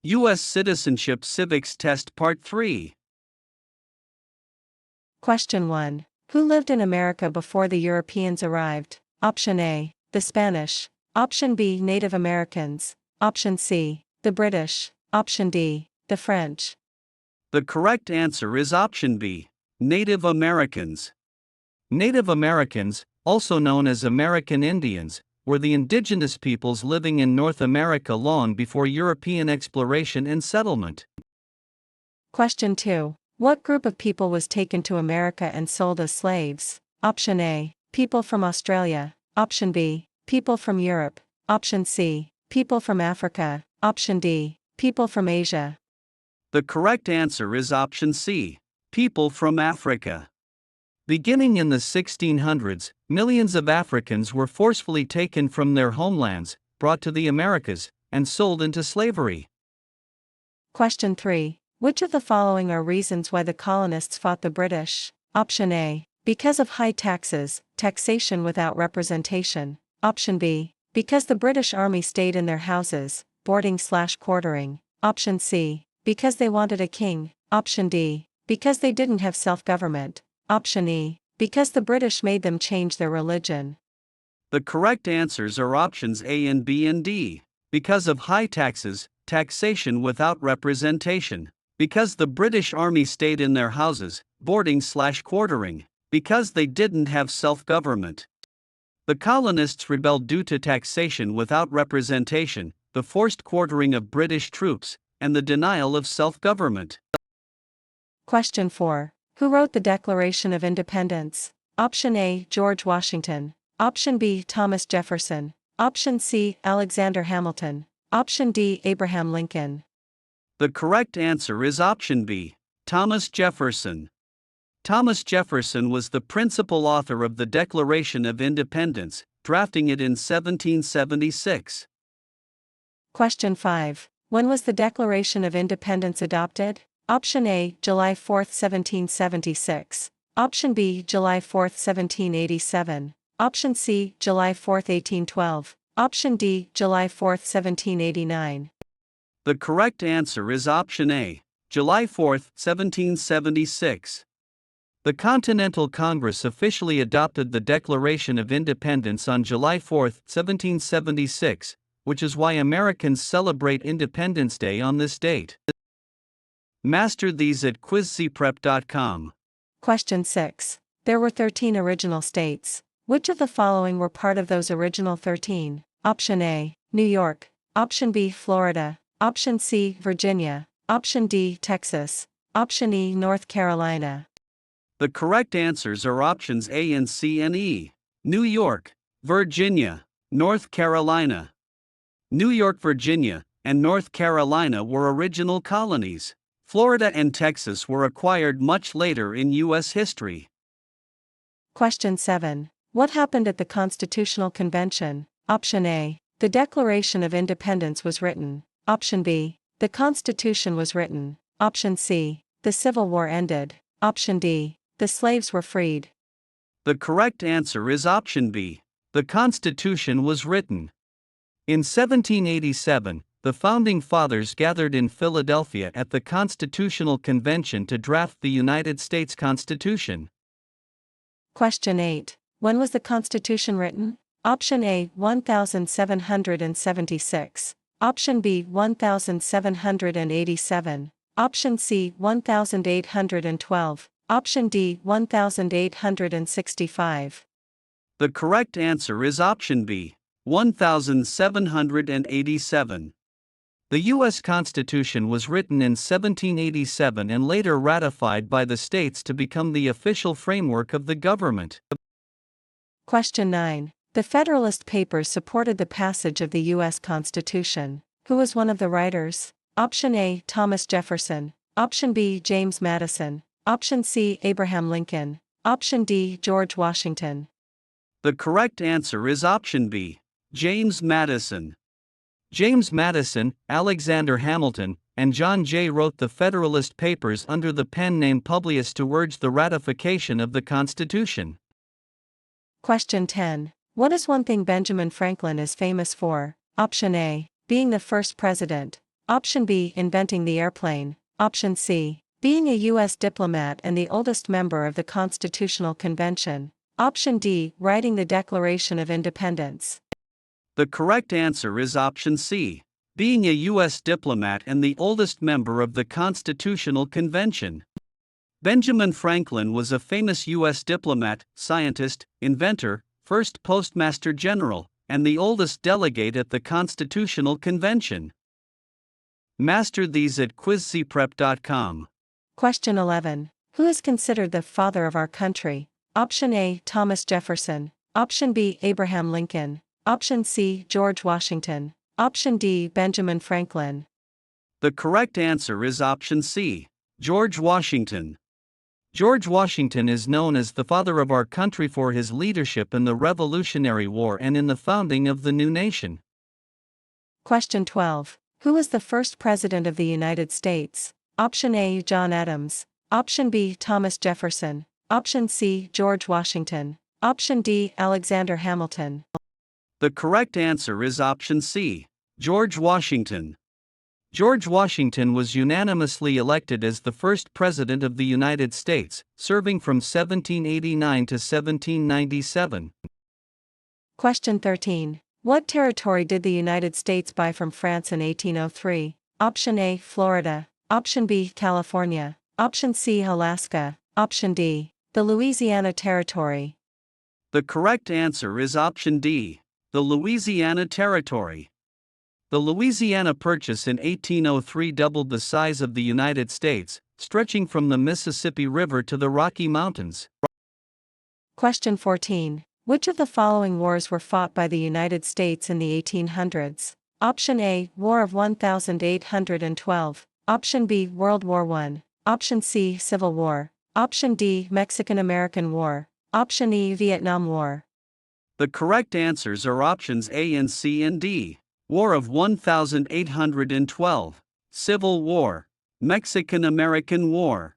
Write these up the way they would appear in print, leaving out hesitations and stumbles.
US Citizenship Civics Test Part 3. Question 1. Who lived in America before the Europeans arrived? Option A, the Spanish. Option B, Native Americans. Option C, the British. Option D, the French. The correct answer is option B, Native Americans. Native Americans, also known as American Indians, were the indigenous peoples living in North America long before European exploration and settlement. Question 2. What group of people was taken to America and sold as slaves? Option A, people from Australia. Option B, people from Europe. Option C, people from Africa. Option D, people from Asia. The correct answer is option C, people from Africa. Beginning in the 1600s, millions of Africans were forcefully taken from their homelands, brought to the Americas, and sold into slavery. Question 3. Which of the following are reasons why the colonists fought the British? Option A, because of high taxes, taxation without representation. Option B, because the British Army stayed in their houses, boarding/quartering. Option C, because they wanted a king. Option D, because they didn't have self-government. Option E, because the British made them change their religion. The correct answers are options A and B and D. Because of high taxes, taxation without representation. Because the British Army stayed in their houses, boarding/quartering. Because they didn't have self-government. The colonists rebelled due to taxation without representation, the forced quartering of British troops, and the denial of self-government. Question 4. Who wrote the Declaration of Independence? Option A, George Washington. Option B, Thomas Jefferson. Option C, Alexander Hamilton. Option D, Abraham Lincoln. The correct answer is option B, Thomas Jefferson. Thomas Jefferson was the principal author of the Declaration of Independence, drafting it in 1776. Question 5. When was the Declaration of Independence adopted? Option A, July 4, 1776. Option B, July 4, 1787. Option C, July 4, 1812. Option D, July 4, 1789. The correct answer is option A, July 4, 1776. The Continental Congress officially adopted the Declaration of Independence on July 4, 1776, which is why Americans celebrate Independence Day on this date. Master these at quizcprep.com. Question 6. There were 13 original states. Which of the following were part of those original 13? Option A, New York. Option B, Florida. Option C, Virginia. Option D, Texas. Option E, North Carolina. The correct answers are options A and C and E. New York, Virginia, North Carolina. New York, Virginia, and North Carolina were original colonies. Florida and Texas were acquired much later in U.S. history. Question 7. What happened at the Constitutional Convention? Option A, the Declaration of Independence was written. Option B, the Constitution was written. Option C, the Civil War ended. Option D, the slaves were freed. The correct answer is option B, the Constitution was written. In 1787, the Founding Fathers gathered in Philadelphia at the Constitutional Convention to draft the United States Constitution. Question 8. When was the Constitution written? Option A, 1776. Option B, 1787. Option C, 1812. Option D, 1865. The correct answer is option B, 1787. The U.S. Constitution was written in 1787 and later ratified by the states to become the official framework of the government. Question 9. The Federalist Papers supported the passage of the U.S. Constitution. Who was one of the writers? Option A, Thomas Jefferson. Option B, James Madison. Option C, Abraham Lincoln. Option D, George Washington. The correct answer is option B, James Madison. James Madison, Alexander Hamilton, and John Jay wrote the Federalist Papers under the pen name Publius to urge the ratification of the Constitution. Question 10. What is one thing Benjamin Franklin is famous for? Option A, being the first president. Option B. Inventing the airplane. Option C. Being a U.S. diplomat and the oldest member of the Constitutional Convention. Option D. Writing the Declaration of Independence. The correct answer is option C, being a U.S. diplomat and the oldest member of the Constitutional Convention. Benjamin Franklin was a famous U.S. diplomat, scientist, inventor, first Postmaster General, and the oldest delegate at the Constitutional Convention. Master these at quizcprep.com. Question 11. Who is considered the father of our country? Option A. Thomas Jefferson. Option B. Abraham Lincoln. Option C. George Washington. Option D. Benjamin Franklin. The correct answer is option C, George Washington. George Washington is known as the father of our country for his leadership in the Revolutionary War and in the founding of the new nation. Question 12. Who was the first president of the United States? Option A. John Adams. Option B. Thomas Jefferson. Option C. George Washington. Option D. Alexander Hamilton. The correct answer is option C, George Washington. George Washington was unanimously elected as the first president of the United States, serving from 1789 to 1797. Question 13. What territory did the United States buy from France in 1803? Option A. Florida. Option B. California. Option C. Alaska. Option D. The Louisiana Territory. The correct answer is option D, the Louisiana Territory. The Louisiana Purchase in 1803 doubled the size of the United States, stretching from the Mississippi River to the Rocky Mountains. Question 14. Which of the following wars were fought by the United States in the 1800s? Option A. War of 1812. Option B. World War I. Option C. Civil War. Option D. Mexican-American War. Option E. Vietnam War. The correct answers are options A and C and D. War of 1812, Civil War, Mexican-American War.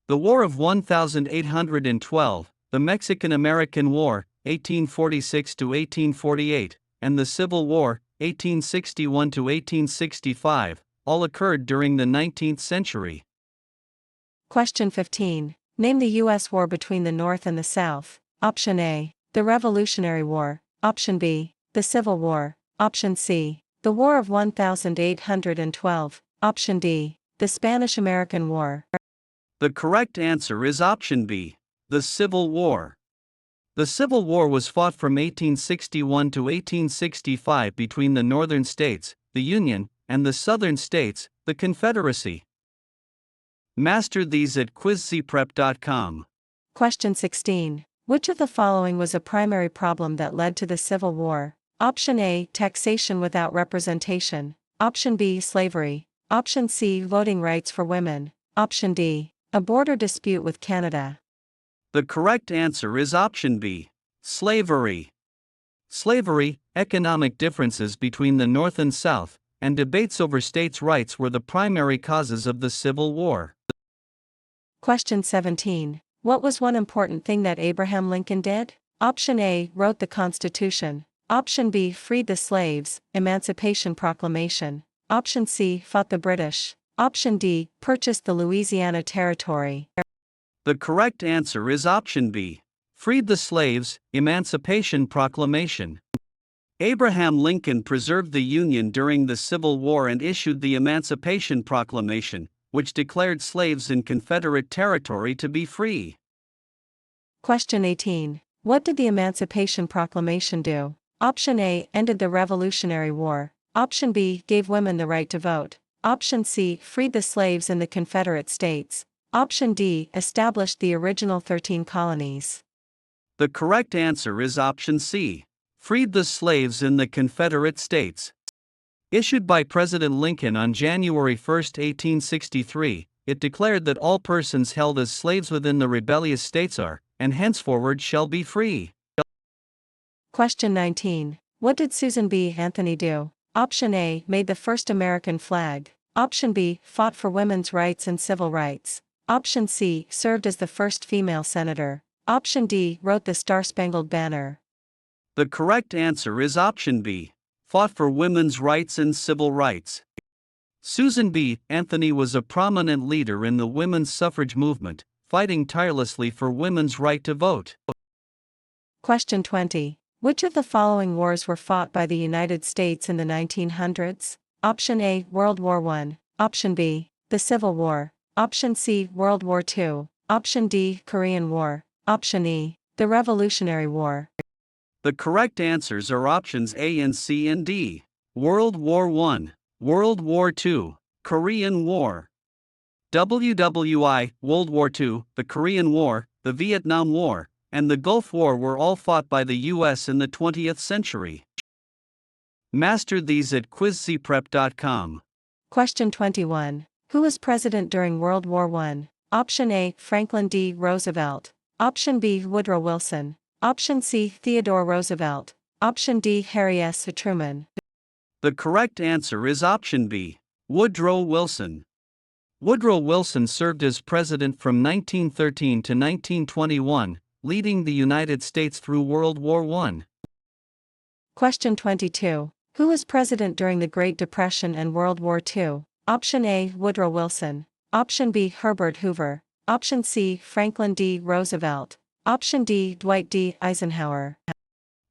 The War of 1812, the Mexican-American War, 1846 to 1848, and the Civil War, 1861 to 1865, all occurred during the 19th century. Question 15. Name the U.S. war between the North and the South. Option A. The Revolutionary War. Option B. The Civil War. Option C. The War of 1812. Option D. The Spanish-American War. The correct answer is option B, the Civil War. The Civil War was fought from 1861 to 1865 between the Northern states, the Union, and the Southern states, the Confederacy. Master these at quizcprep.com. Question 16. Which of the following was a primary problem that led to the Civil War? Option A. Taxation without representation. Option B. Slavery. Option C. Voting rights for women. Option D. A border dispute with Canada. The correct answer is option B, slavery. Slavery, economic differences between the North and South, and debates over states' rights were the primary causes of the Civil War. Question 17. What was one important thing that Abraham Lincoln did? Option A. Wrote the Constitution. Option B. Freed the slaves, Emancipation Proclamation. Option C. Fought the British. Option D. Purchased the Louisiana Territory. The correct answer is option B, freed the slaves, Emancipation Proclamation. Abraham Lincoln preserved the Union during the Civil War and issued the Emancipation Proclamation, which declared slaves in Confederate territory to be free. Question 18. What did the Emancipation Proclamation do? Option A. Ended the Revolutionary War. Option B. Gave women the right to vote. Option C. Freed the slaves in the Confederate States. Option D. Established the original 13 colonies. The correct answer is option C, freed the slaves in the Confederate States. Issued by President Lincoln on January 1, 1863, it declared that all persons held as slaves within the rebellious states are, and henceforward shall be free. Question 19. What did Susan B. Anthony do? Option A. Made the first American flag. Option B. Fought for women's rights and civil rights. Option C. Served as the first female senator. Option D. Wrote the Star-Spangled Banner. The correct answer is option B, fought for women's rights and civil rights. Susan B. Anthony was a prominent leader in the women's suffrage movement, fighting tirelessly for women's right to vote. Question 20. Which of the following wars were fought by the United States in the 1900s? Option A, World War I. Option B, the Civil War. Option C, World War II. Option D, Korean War. Option E, the Revolutionary War. The correct answers are options A and C and D. World War I, World War II, Korean War. WWI, World War II, the Korean War, the Vietnam War, and the Gulf War were all fought by the US in the 20th century. Master these at quizcprep.com. Question 21. Who was president during World War I? Option A, Franklin D. Roosevelt. Option B, Woodrow Wilson. Option C, Theodore Roosevelt. Option D, Harry S. Truman. The correct answer is option B, Woodrow Wilson. Woodrow Wilson served as president from 1913 to 1921, leading the United States through World War I. Question 22. Who was president during the Great Depression and World War II? Option A, Woodrow Wilson. Option B, Herbert Hoover. Option C, Franklin D. Roosevelt. Option D, Dwight D. Eisenhower.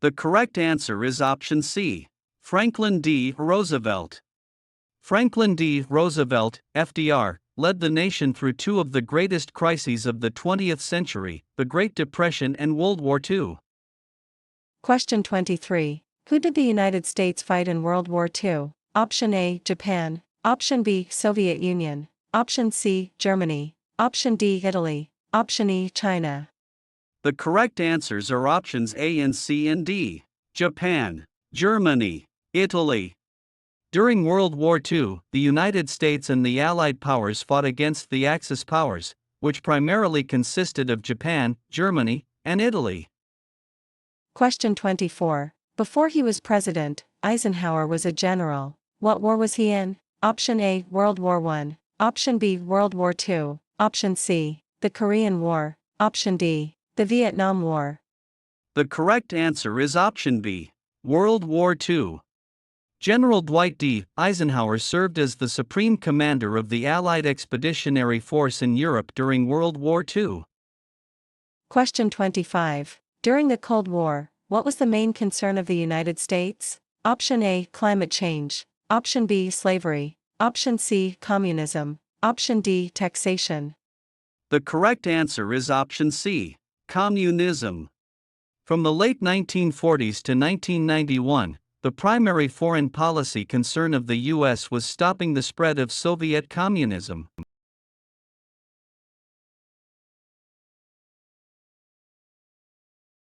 The correct answer is option C, Franklin D. Roosevelt. Franklin D. Roosevelt, FDR, led the nation through two of the greatest crises of the 20th century, the Great Depression and World War II. Question 23. Who did the United States fight in World War II? Option A, Japan. Option B, Soviet Union. Option C, Germany. Option D, Italy. Option E, China. The correct answers are options A and C and D. Japan, Germany, Italy. During World War II, the United States and the Allied powers fought against the Axis powers, which primarily consisted of Japan, Germany, and Italy. Question 24. Before he was president, Eisenhower was a general. What war was he in? Option A, World War I. Option B, World War II. Option C, the Korean War. Option D, the Vietnam War. The correct answer is option B, World War II. General Dwight D. Eisenhower served as the supreme commander of the Allied Expeditionary Force in Europe during World War II. Question 25. During the Cold War, what was the main concern of the United States? Option A, climate change. Option B, slavery. Option C, communism. Option D, taxation. The correct answer is option C, communism. From the late 1940s to 1991, the primary foreign policy concern of the U.S. was stopping the spread of Soviet communism.